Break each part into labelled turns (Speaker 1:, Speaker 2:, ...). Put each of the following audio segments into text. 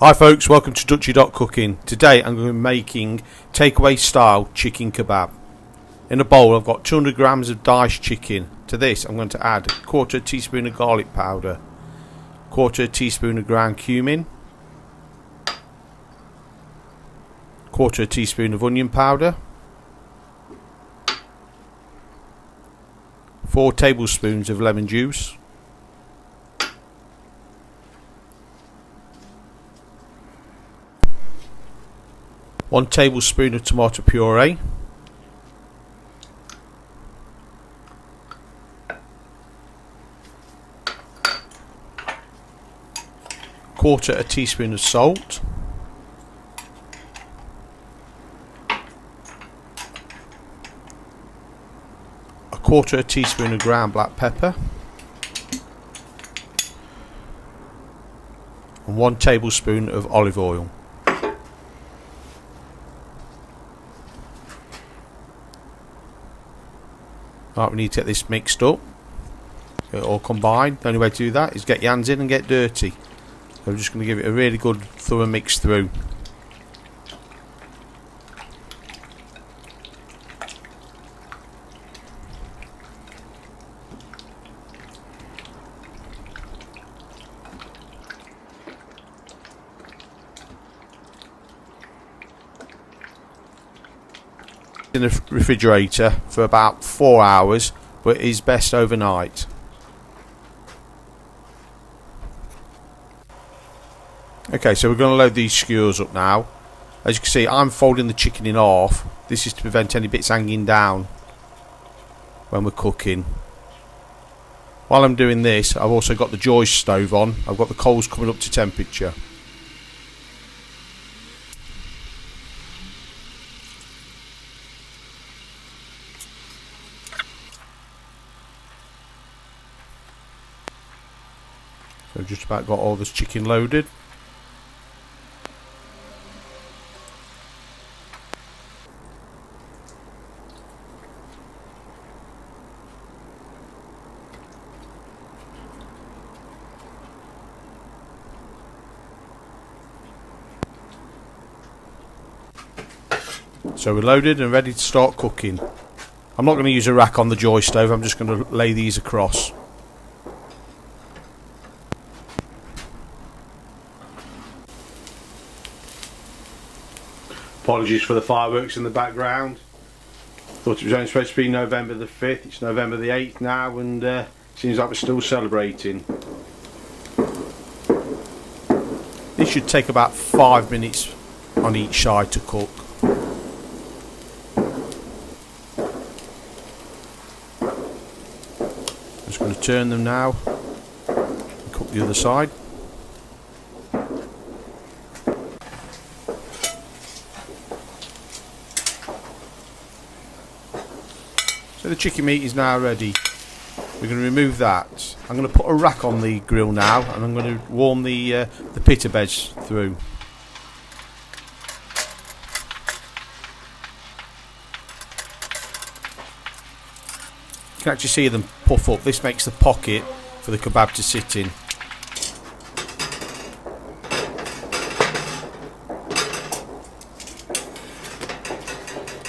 Speaker 1: Hi folks, welcome to Dutchy Cooking. Today I'm going to be making takeaway style chicken kebab. In a bowl I've got 200 grams of diced chicken. To this I'm going to add a quarter teaspoon of garlic powder, quarter teaspoon of ground cumin, quarter teaspoon of onion powder, 4 tablespoons of lemon juice, 1 tablespoon of tomato puree, quarter a teaspoon of salt, a quarter a teaspoon of ground black pepper, and 1 tablespoon of olive oil. Right, we need to get this mixed up, get it all combined. The only way to do that is get your hands in and get dirty. So I'm just going to give it a really good thorough mix through. In the refrigerator for about 4 hours, but it is best overnight. Okay, so we're going to load these skewers up now. As you can see, I'm folding the chicken in half. This is to prevent any bits hanging down when we're cooking. While I'm doing this, I've also got the joist stove on. I've got the coals coming up to temperature. So I've just about got all this chicken loaded. So we're loaded and ready to start cooking. I'm not going to use a rack on the joist stove, I'm just going to lay these across. Apologies for the fireworks in the background. Thought it was only supposed to be November the 5th, it's November the 8th now, and seems like we're still celebrating. This should take about 5 minutes on each side to cook. Just going to turn them now and cook the other side. So the chicken meat is now ready. We're going to remove that. I'm going to put a rack on the grill now, and I'm going to warm the Pitta Breads through. You can actually see them puff up. This makes the pocket for the kebab to sit in.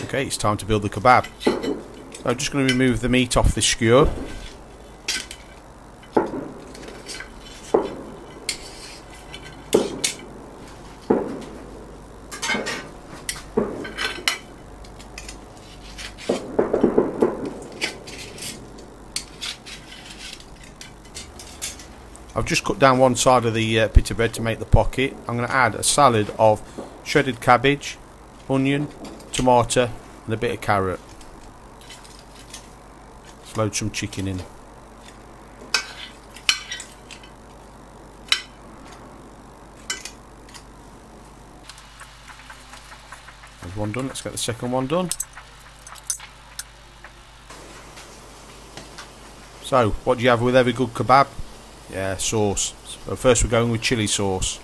Speaker 1: Okay, it's time to build the kebab. I'm just going to remove the meat off the skewer. I've just cut down one side of the pita bread to make the pocket. I'm going to add a salad of shredded cabbage, onion, tomato and a bit of carrot. Let's load some chicken in. There's one done, let's get the second one done. So, what do you have with every good kebab? Yeah, sauce. So first we're going with chilli sauce.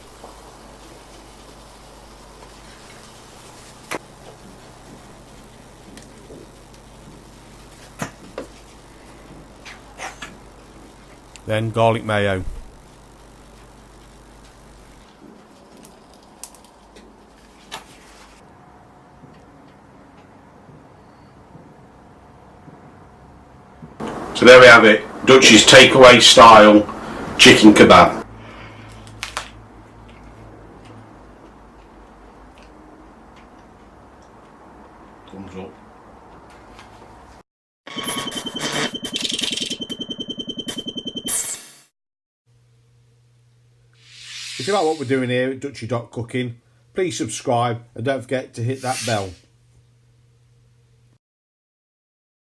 Speaker 1: Then garlic mayo. So there we have it, Dutchy's takeaway style chicken kebab. Thumbs up. If you like what we're doing here at Dutchy Cooking, please subscribe and don't forget to hit that bell.